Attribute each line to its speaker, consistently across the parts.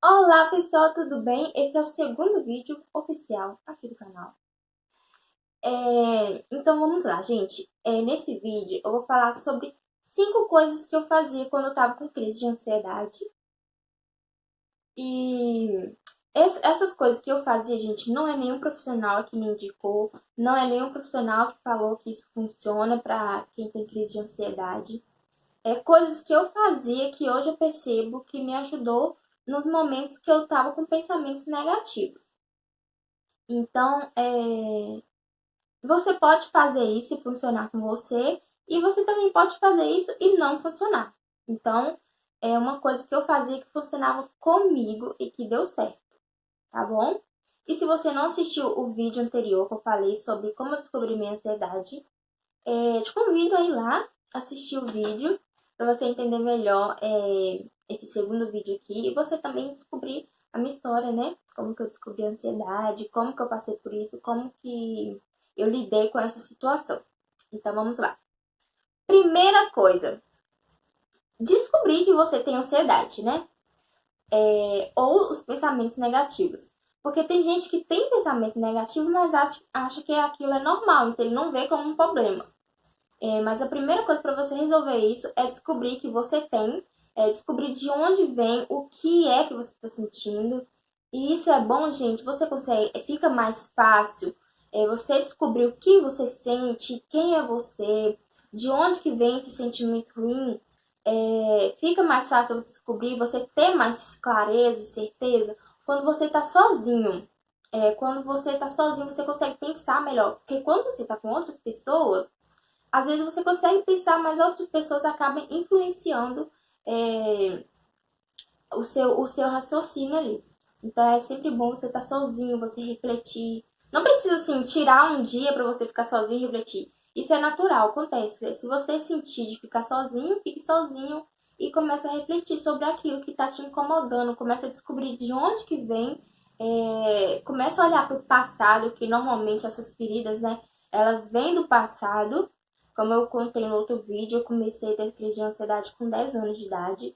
Speaker 1: Olá pessoal, tudo bem? Esse é o segundo vídeo oficial aqui do canal. Então vamos lá, gente. Nesse vídeo eu vou falar sobre 5 coisas que eu fazia quando eu tava com crise de ansiedade. E essas coisas que eu fazia, gente, não é nenhum profissional que me indicou, não é nenhum profissional que falou que isso funciona pra quem tem crise de ansiedade. Coisas que eu fazia que hoje eu percebo que me ajudou nos momentos que eu tava com pensamentos negativos. Então, você pode fazer isso e funcionar com você, e você também pode fazer isso e não funcionar. Então, é uma coisa que eu fazia que funcionava comigo e que deu certo, tá bom? E se você não assistiu o vídeo anterior que eu falei sobre como eu descobri minha ansiedade, te convido a ir lá assistir o vídeo para você entender melhor esse segundo vídeo aqui e você também descobrir a minha história, né? Como que eu descobri a ansiedade, como que eu passei por isso, como que eu lidei com essa situação. Então vamos lá. Primeira coisa, descobrir que você tem ansiedade, né? Ou os pensamentos negativos. Porque tem gente que tem pensamento negativo, mas acha que aquilo é normal, então ele não vê como um problema. Mas a primeira coisa para você resolver isso é descobrir que você tem, descobrir de onde vem, o que é que você está sentindo. E isso é bom, gente, você consegue, fica mais fácil você descobrir o que você sente, quem é você, de onde que vem esse sentimento ruim. Fica mais fácil descobrir, você ter mais clareza e certeza quando você está sozinho. Quando você está sozinho, você consegue pensar melhor. Porque quando você está com outras pessoas, às vezes você consegue pensar, mas outras pessoas acabam influenciando o seu raciocínio ali. Então é sempre bom você estar sozinho, você refletir. Não precisa, assim, tirar um dia para você ficar sozinho e refletir. Isso é natural, acontece. Se você sentir de ficar sozinho, fique sozinho e comece a refletir sobre aquilo que está te incomodando. Comece a descobrir de onde que vem. Comece a olhar para o passado, que normalmente essas feridas, né, elas vêm do passado. Como eu contei no outro vídeo, eu comecei a ter crise de ansiedade com 10 anos de idade.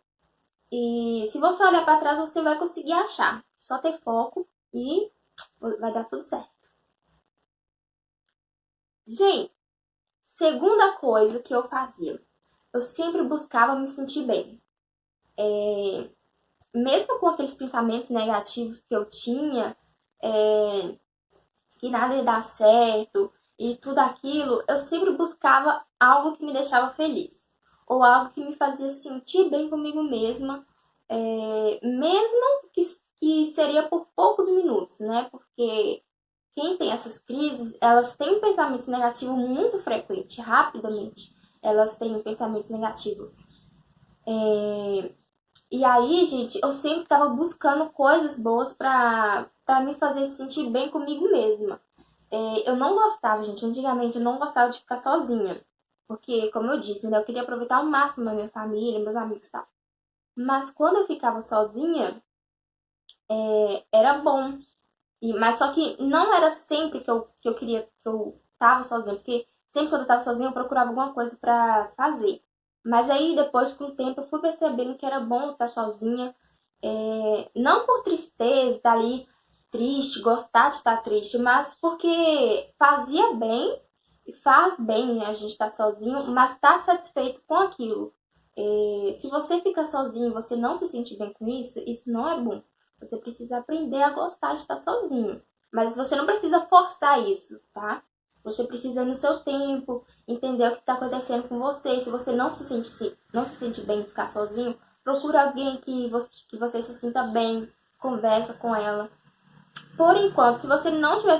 Speaker 1: E se você olhar para trás, você vai conseguir achar. Só ter foco e vai dar tudo certo. Gente, segunda coisa que eu fazia. Eu sempre buscava me sentir bem. Mesmo com aqueles pensamentos negativos que eu tinha, que nada ia dar certo e tudo aquilo, eu sempre buscava algo que me deixava feliz. Ou algo que me fazia sentir bem comigo mesma, mesmo que seria por poucos minutos, né? Porque quem tem essas crises, elas têm um pensamento negativo muito frequente, rapidamente. Elas têm um pensamento negativo. E aí, gente, eu sempre tava buscando coisas boas pra me fazer sentir bem comigo mesma. Eu não gostava, gente, antigamente eu não gostava de ficar sozinha. Porque, como eu disse, né, eu queria aproveitar ao máximo a minha família, meus amigos e tal. Mas quando eu ficava sozinha, era bom. Mas só que não era sempre que eu queria que eu tava sozinha, porque sempre quando eu tava sozinha eu procurava alguma coisa pra fazer. Mas aí depois, com o tempo, eu fui percebendo que era bom estar sozinha. Não por tristeza, estar ali triste, gostar de estar triste, mas porque fazia bem e faz bem, né, a gente estar sozinho, mas estar satisfeito com aquilo. Se você fica sozinho e você não se sente bem com isso não é bom. Você precisa aprender a gostar de estar sozinho. Mas você não precisa forçar isso, tá? Você precisa ir no seu tempo, entender o que está acontecendo com você. Se você não se sente bem em ficar sozinho, procura alguém que você se sinta bem, conversa com ela. Por enquanto, se você não estiver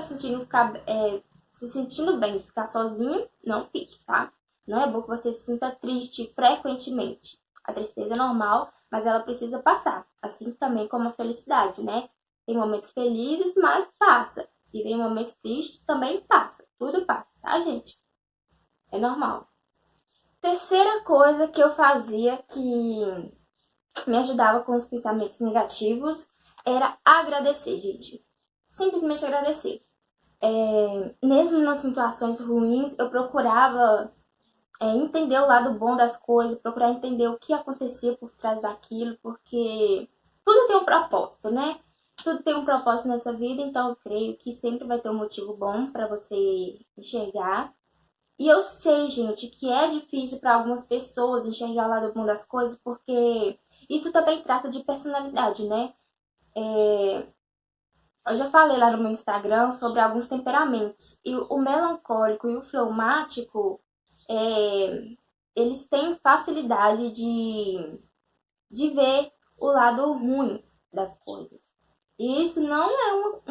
Speaker 1: se sentindo bem de ficar sozinho, não fique, tá? Não é bom que você se sinta triste frequentemente. A tristeza é normal, mas ela precisa passar. Assim também como a felicidade, né? Tem momentos felizes, mas passa. E vem momentos tristes, também passa. Tudo passa, tá, gente? É normal. Terceira coisa que eu fazia que me ajudava com os pensamentos negativos era agradecer, gente. Simplesmente agradecer. Mesmo nas situações ruins, eu procurava entender o lado bom das coisas, procurar entender o que acontecia por trás daquilo, porque tudo tem um propósito, né? Tudo tem um propósito nessa vida, então eu creio que sempre vai ter um motivo bom para você enxergar. E eu sei, gente, que é difícil para algumas pessoas enxergar o lado bom das coisas, porque isso também trata de personalidade, né? Eu já falei lá no meu Instagram sobre alguns temperamentos. E o melancólico e o fleumático, eles têm facilidade de ver o lado ruim das coisas. E isso não é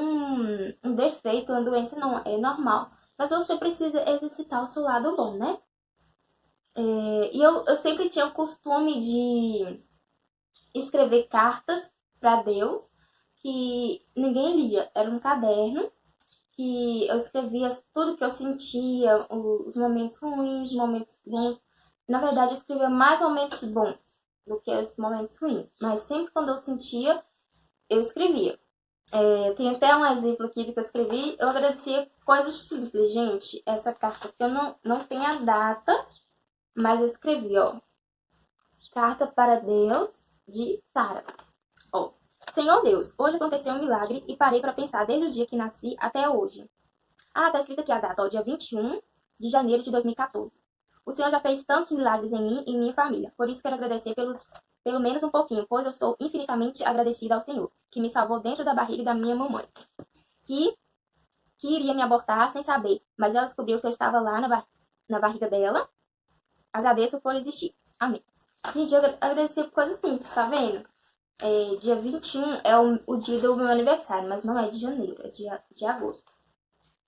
Speaker 1: um defeito, uma doença, não, é normal. Mas você precisa exercitar o seu lado bom, né? E eu sempre tinha o costume de escrever cartas para Deus que ninguém lia. Era um caderno que eu escrevia tudo que eu sentia, os momentos ruins, momentos bons. Na verdade, eu escrevia mais momentos bons do que os momentos ruins. Mas sempre quando eu sentia, eu escrevia. Tem até um exemplo aqui do que eu escrevi. Eu agradecia coisas simples, gente. Essa carta aqui eu não tenho a data, mas eu escrevi, ó. Carta para Deus de Sara. Ó. Senhor Deus, hoje aconteceu um milagre e parei para pensar desde o dia que nasci até hoje. Ah, tá escrito aqui a data, ó, dia 21 de janeiro de 2014. O Senhor já fez tantos milagres em mim e em minha família. Por isso quero agradecer pelo menos um pouquinho, pois eu sou infinitamente agradecida ao Senhor, que me salvou dentro da barriga da minha mamãe, que, que iria me abortar sem saber, mas ela descobriu que eu estava lá na barriga dela. Agradeço por existir. Amém. Gente, eu agradecer por coisas simples, tá vendo? Dia 21 é o dia do meu aniversário, mas não é de janeiro, é de agosto.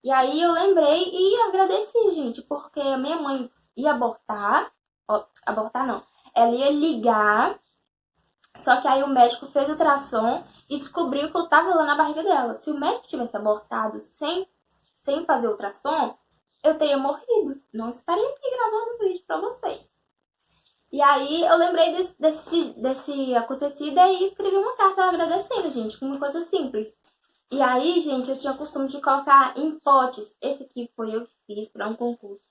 Speaker 1: E aí eu lembrei e agradeci, gente, porque a minha mãe ia abortar, ó, abortar não, ela ia ligar, só que aí o médico fez o ultrassom e descobriu que eu tava lá na barriga dela. Se o médico tivesse abortado sem fazer o ultrassom, eu teria morrido. Não estaria aqui gravando o vídeo pra vocês. E aí eu lembrei desse acontecido e escrevi uma carta agradecendo, gente, com uma coisa simples. E aí, gente, eu tinha o costume de colocar em potes. Esse aqui foi eu que fiz para um concurso.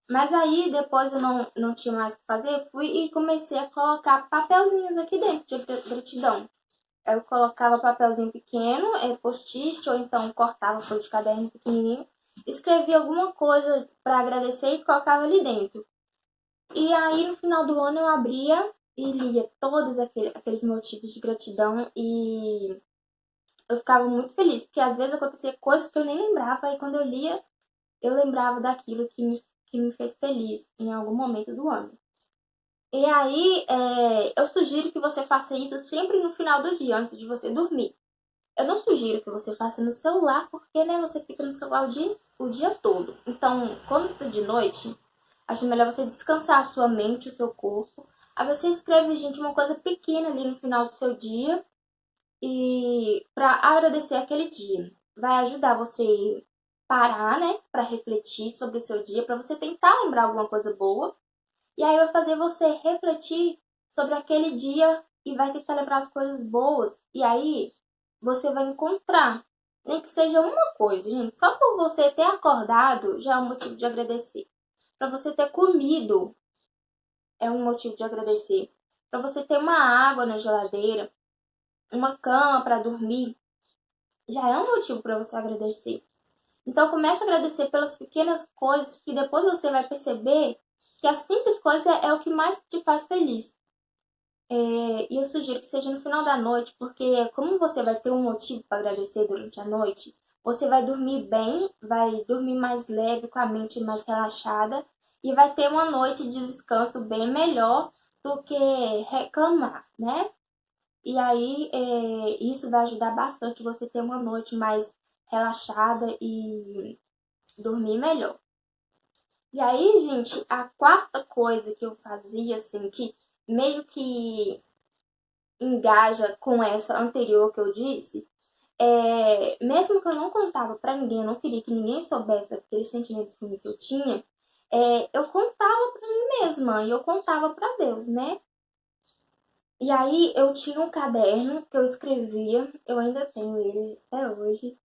Speaker 1: Mas aí, depois eu não tinha mais o que fazer, fui e comecei a colocar papelzinhos aqui dentro de gratidão. Eu colocava papelzinho pequeno, post-it, ou então cortava folha de caderno pequenininho, escrevia alguma coisa para agradecer e colocava ali dentro. E aí, no final do ano, eu abria e lia todos aqueles motivos de gratidão e eu ficava muito feliz, porque às vezes acontecia coisas que eu nem lembrava, e quando eu lia, eu lembrava daquilo que me fez feliz em algum momento do ano. E aí, eu sugiro que você faça isso sempre no final do dia, antes de você dormir. Eu não sugiro que você faça no celular, porque, né, você fica no celular o dia todo. Então, quando tá de noite, acho melhor você descansar a sua mente, o seu corpo. Aí você escreve, gente, uma coisa pequena ali no final do seu dia, e para agradecer aquele dia. Vai ajudar você parar, né, para refletir sobre o seu dia, para você tentar lembrar alguma coisa boa. E aí vai fazer você refletir sobre aquele dia e vai tentar lembrar as coisas boas. E aí você vai encontrar, nem que seja uma coisa, gente. Só por você ter acordado já é um motivo de agradecer. Para você ter comido é um motivo de agradecer. Para você ter uma água na geladeira, uma cama para dormir, já é um motivo para você agradecer. Então comece a agradecer pelas pequenas coisas que depois você vai perceber que a simples coisa é o que mais te faz feliz. E eu sugiro que seja no final da noite, porque como você vai ter um motivo para agradecer durante a noite, você vai dormir bem, vai dormir mais leve, com a mente mais relaxada e vai ter uma noite de descanso bem melhor do que reclamar, né? E aí, isso vai ajudar bastante você ter uma noite mais relaxada e dormir melhor. E aí, gente, a quarta coisa que eu fazia, assim, que meio que engaja com essa anterior que eu disse, mesmo que eu não contava pra ninguém, eu não queria que ninguém soubesse daqueles sentimentos ruins que eu tinha, eu contava pra mim mesma e eu contava pra Deus, né? E aí eu tinha um caderno que eu escrevia, eu ainda tenho ele até hoje,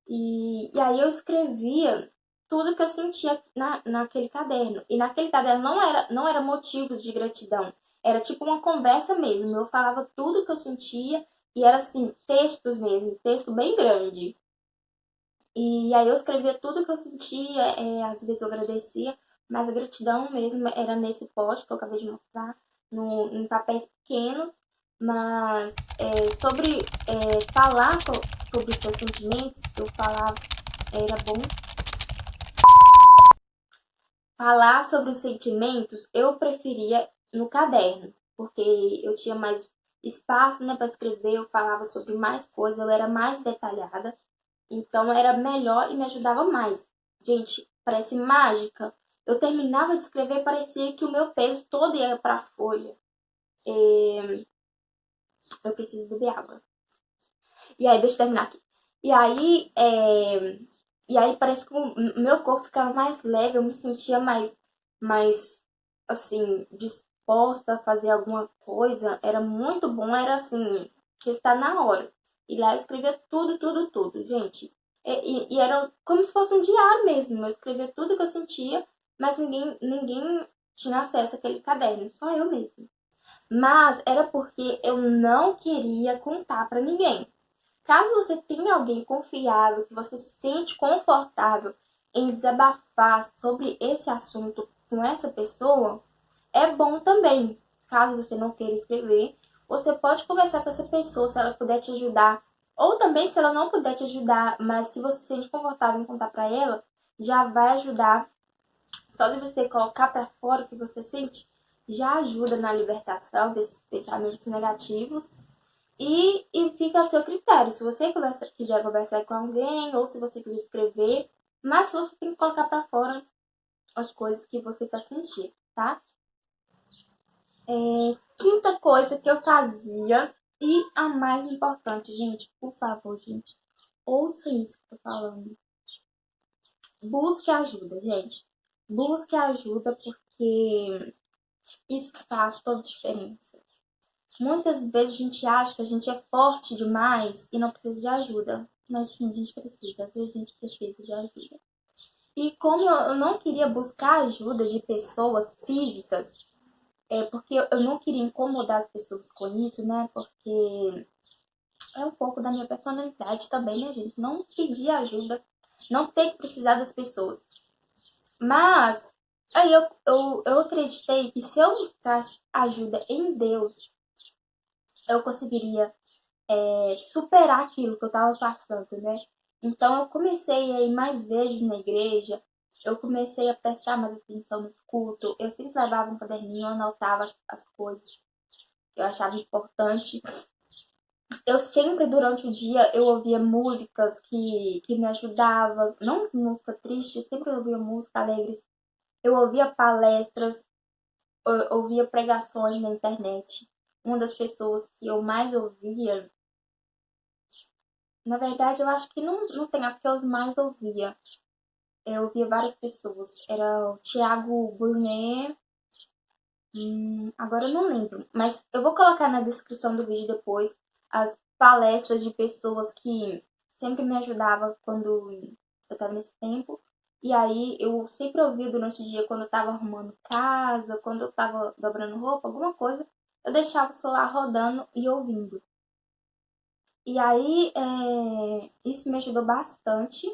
Speaker 1: e aí eu escrevia tudo que eu sentia naquele caderno. E naquele caderno não era motivos de gratidão, era tipo uma conversa mesmo. Eu falava tudo que eu sentia E era assim, textos mesmo, texto bem grande. E aí eu escrevia tudo que eu sentia, às vezes eu agradecia, mas a gratidão mesmo era nesse post que eu acabei de mostrar, em papéis pequenos, mas sobre falar sobre os seus sentimentos, que eu falava, era bom. Falar sobre os sentimentos, eu preferia no caderno, porque eu tinha mais espaço, né, para escrever, eu falava sobre mais coisas, eu era mais detalhada. Então era melhor e me ajudava mais. Gente, parece mágica. Eu terminava de escrever e parecia que o meu peso todo ia para a folha. Eu preciso beber água. E aí, deixa eu terminar aqui. E aí, e aí parece que o meu corpo ficava mais leve, eu me sentia mais assim, disposta a fazer alguma coisa. Era muito bom, era assim, que está na hora. E lá eu escrevia tudo, tudo, tudo, gente. E era como se fosse um diário mesmo. Eu escrevia tudo que eu sentia, mas ninguém tinha acesso àquele caderno, só eu mesma. Mas era porque eu não queria contar para ninguém. Caso você tenha alguém confiável, que você se sente confortável em desabafar sobre esse assunto com essa pessoa, é bom também. Caso você não queira escrever, você pode conversar com essa pessoa se ela puder te ajudar. Ou também se ela não puder te ajudar, mas se você se sente confortável em contar para ela, já vai ajudar. Só de você colocar para fora o que você sente, já ajuda na libertação desses pensamentos negativos e fica a seu critério. Se você quiser conversar com alguém ou se você quiser escrever, mas você tem que colocar para fora as coisas que você está sentindo, tá? Quinta coisa que eu fazia e a mais importante, gente, por favor, gente, ouça isso que eu tô falando. Busque ajuda, gente. Busque ajuda porque isso faz toda a diferença. Muitas vezes a gente acha que a gente é forte demais e não precisa de ajuda. Mas sim, a gente precisa. Às vezes a gente precisa de ajuda. E como eu não queria buscar ajuda de pessoas físicas, porque eu não queria incomodar as pessoas com isso, né? Porque é um pouco da minha personalidade também, né, gente? Não pedir ajuda, não ter que precisar das pessoas. Mas aí eu acreditei que se eu buscasse ajuda em Deus, eu conseguiria superar aquilo que eu estava passando, né? Então eu comecei a ir mais vezes na igreja, eu comecei a prestar mais atenção no culto, eu sempre levava um caderninho, anotava as coisas que eu achava importante. Eu sempre, durante o dia, eu ouvia músicas que me ajudavam, não música triste, sempre ouvia música alegres. Eu ouvia palestras, eu ouvia pregações na internet. Uma das pessoas que eu mais ouvia, na verdade, eu acho que não tem as que eu mais ouvia. Eu ouvia várias pessoas. Era o Thiago Brunet, agora eu não lembro. Mas eu vou colocar na descrição do vídeo depois as palestras de pessoas que sempre me ajudavam quando eu estava nesse tempo. E aí eu sempre ouvia durante o dia quando eu estava arrumando casa, quando eu estava dobrando roupa, alguma coisa. Eu deixava o celular rodando e ouvindo. E aí isso me ajudou bastante.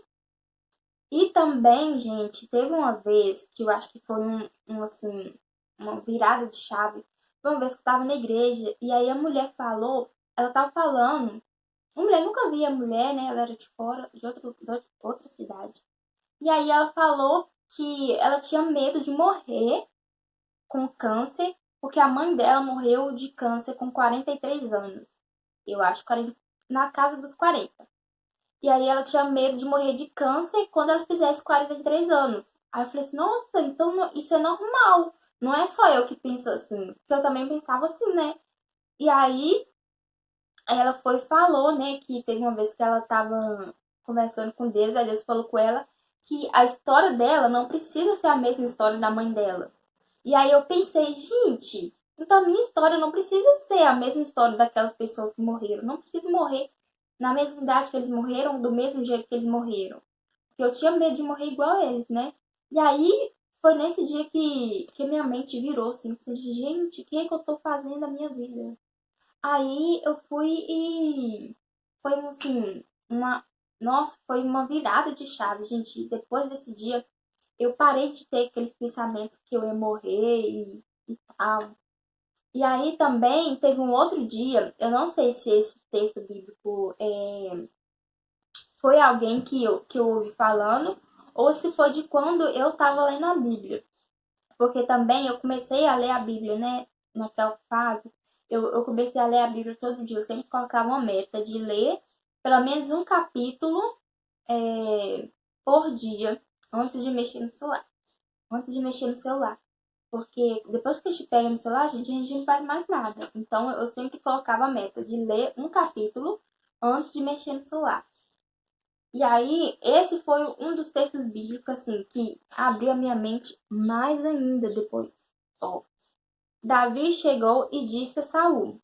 Speaker 1: E também, gente, teve uma vez que eu acho que foi assim, uma virada de chave. Foi uma vez que eu tava na igreja e aí a mulher falou, ela tava falando, uma mulher nunca via a mulher, né? Ela era de fora, de outra cidade. E aí ela falou que ela tinha medo de morrer com câncer, porque a mãe dela morreu de câncer com 43 anos. Eu acho, 40, na casa dos 40. E aí ela tinha medo de morrer de câncer quando ela fizesse 43 anos. Aí eu falei assim, nossa, então isso é normal. Não é só eu que penso assim. Porque eu também pensava assim, né? E aí ela foi e falou, né, que teve uma vez que ela tava conversando com Deus, aí Deus falou com ela que a história dela não precisa ser a mesma história da mãe dela. E aí eu pensei, gente, então a minha história não precisa ser a mesma história daquelas pessoas que morreram. Não preciso morrer na mesma idade que eles morreram, do mesmo jeito que eles morreram. Porque eu tinha medo de morrer igual a eles, né? E aí foi nesse dia que minha mente virou assim, gente, o que é que eu tô fazendo na minha vida? Aí eu fui e foi assim, nossa, foi uma virada de chave, gente. Depois desse dia, eu parei de ter aqueles pensamentos que eu ia morrer e tal. E aí também teve um outro dia, eu não sei se esse texto bíblico foi alguém que eu ouvi falando, ou se foi de quando eu estava lendo a Bíblia. Porque também eu comecei a ler a Bíblia, né? Naquela fase, eu comecei a ler a Bíblia todo dia. Eu sempre colocava uma meta de ler pelo menos um capítulo por dia antes de mexer no celular. Antes de mexer no celular. Porque depois que a gente pega no celular, a gente não faz mais nada. Então eu sempre colocava a meta de ler um capítulo antes de mexer no celular. E aí, esse foi um dos textos bíblicos, assim, que abriu a minha mente mais ainda depois. Ó, Davi chegou e disse a Saul: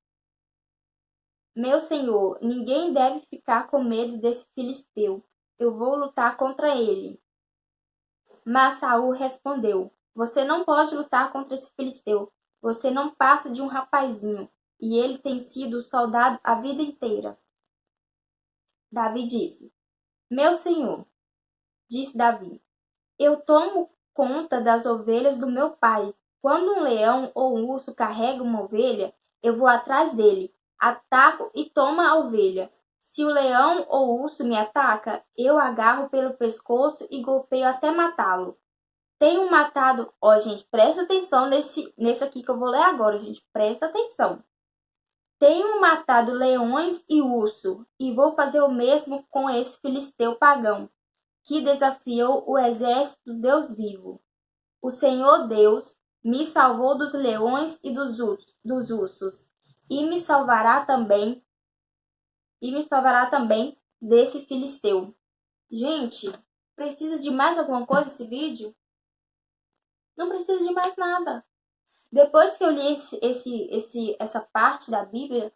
Speaker 1: Meu senhor, ninguém deve ficar com medo desse filisteu. Eu vou lutar contra ele. Mas Saul respondeu: Você não pode lutar contra esse filisteu. Você não passa de um rapazinho, e ele tem sido soldado a vida inteira. Davi disse: Meu senhor, disse Davi, eu tomo conta das ovelhas do meu pai. Quando um leão ou um urso carrega uma ovelha, eu vou atrás dele, ataco e tomo a ovelha. Se o leão ou o urso me ataca, eu agarro pelo pescoço e golpeio até matá-lo. Tenho matado. Ó, gente, presta atenção nesse aqui que eu vou ler agora, gente. Presta atenção. Tenho matado leões e urso, e vou fazer o mesmo com esse filisteu pagão, que desafiou o exército do Deus vivo. O Senhor Deus me salvou dos leões e dos ursos, e me salvará também desse filisteu. Gente, precisa de mais alguma coisa esse vídeo? Não precisa de mais nada. Depois que eu li essa parte da Bíblia,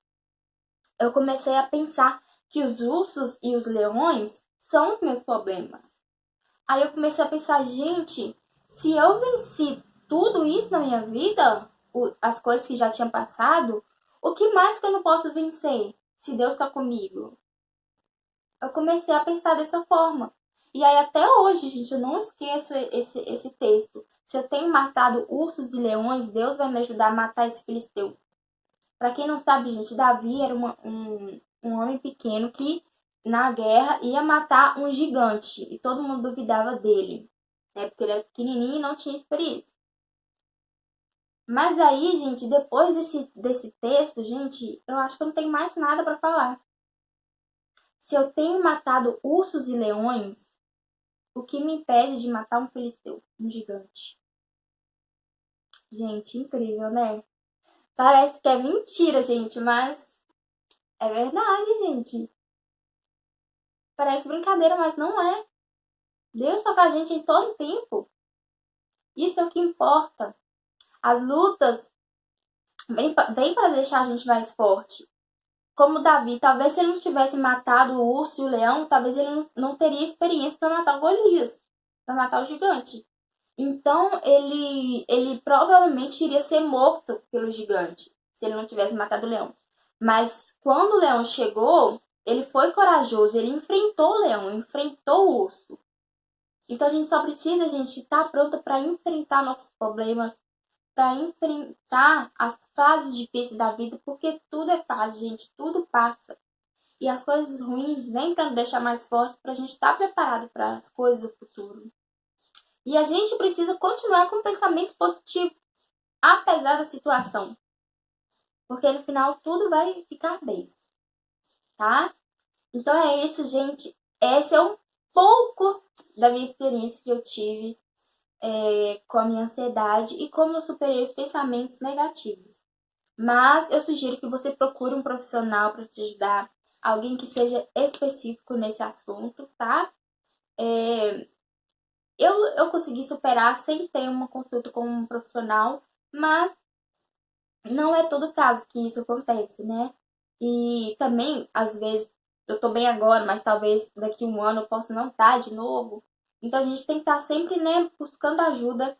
Speaker 1: eu comecei a pensar que os ursos e os leões são os meus problemas. Aí eu comecei a pensar, gente, se eu venci tudo isso na minha vida, as coisas que já tinham passado, o que mais que eu não posso vencer se Deus está comigo? Eu comecei a pensar dessa forma. E aí até hoje, gente, eu não esqueço esse texto. Se eu tenho matado ursos e leões, Deus vai me ajudar a matar esse filisteu. Para quem não sabe, gente, Davi era um homem pequeno que na guerra ia matar um gigante. E todo mundo duvidava dele, né? Porque ele era pequenininho e não tinha experiência. Mas aí, gente, depois desse texto, gente, eu acho que eu não tenho mais nada para falar. Se eu tenho matado ursos e leões, o que me impede de matar um filisteu, um gigante? Gente, incrível, né? Parece que é mentira, gente, mas é verdade, gente. Parece brincadeira, mas não é. Deus está com a gente em todo tempo. Isso é o que importa. As lutas vêm para deixar a gente mais forte. Como Davi, talvez se ele não tivesse matado o urso e o leão, talvez ele não teria experiência para matar o Golias, para matar o gigante. Então, ele provavelmente iria ser morto pelo gigante, se ele não tivesse matado o leão. Mas quando o leão chegou, ele foi corajoso, ele enfrentou o leão, enfrentou o urso. Então, a gente só precisa, gente, estar pronta para enfrentar nossos problemas, para enfrentar as fases difíceis da vida, porque tudo é fase, gente, tudo passa. E as coisas ruins vêm para nos deixar mais fortes, para a gente estar preparado para as coisas do futuro. E a gente precisa continuar com um pensamento positivo, apesar da situação. Porque no final tudo vai ficar bem, tá? Então é isso, gente. Esse é um pouco da minha experiência que eu tive com a minha ansiedade e como eu superei os pensamentos negativos. Mas eu sugiro que você procure um profissional para te ajudar, alguém que seja específico nesse assunto, tá? Eu consegui superar sem ter uma consulta com um profissional, mas não é todo caso que isso acontece, né? E também, às vezes, eu tô bem agora, mas talvez daqui a um ano eu possa não estar de novo. Então a gente tem que estar sempre, né, buscando ajuda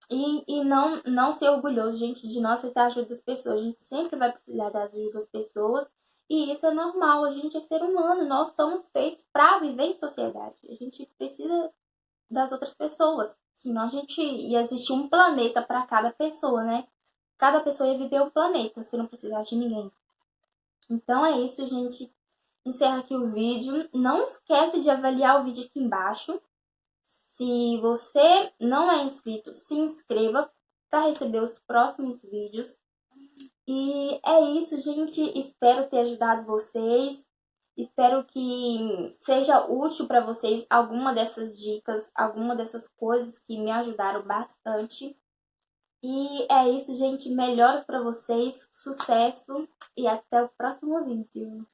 Speaker 1: E não ser orgulhoso, gente, de não aceitar a ajuda das pessoas. A gente sempre vai precisar da ajuda das pessoas. E isso é normal, a gente é ser humano, nós somos feitos para viver em sociedade. A gente precisa das outras pessoas. Senão a gente ia existir um planeta para cada pessoa, né? Cada pessoa ia viver o planeta se não precisasse de ninguém. Então é isso, gente. Encerra aqui o vídeo. Não esquece de avaliar o vídeo aqui embaixo. Se você não é inscrito, se inscreva para receber os próximos vídeos. E é isso, gente. Espero ter ajudado vocês. Espero que seja útil para vocês alguma dessas dicas, alguma dessas coisas que me ajudaram bastante. E é isso, gente. Melhoras para vocês, sucesso e até o próximo vídeo.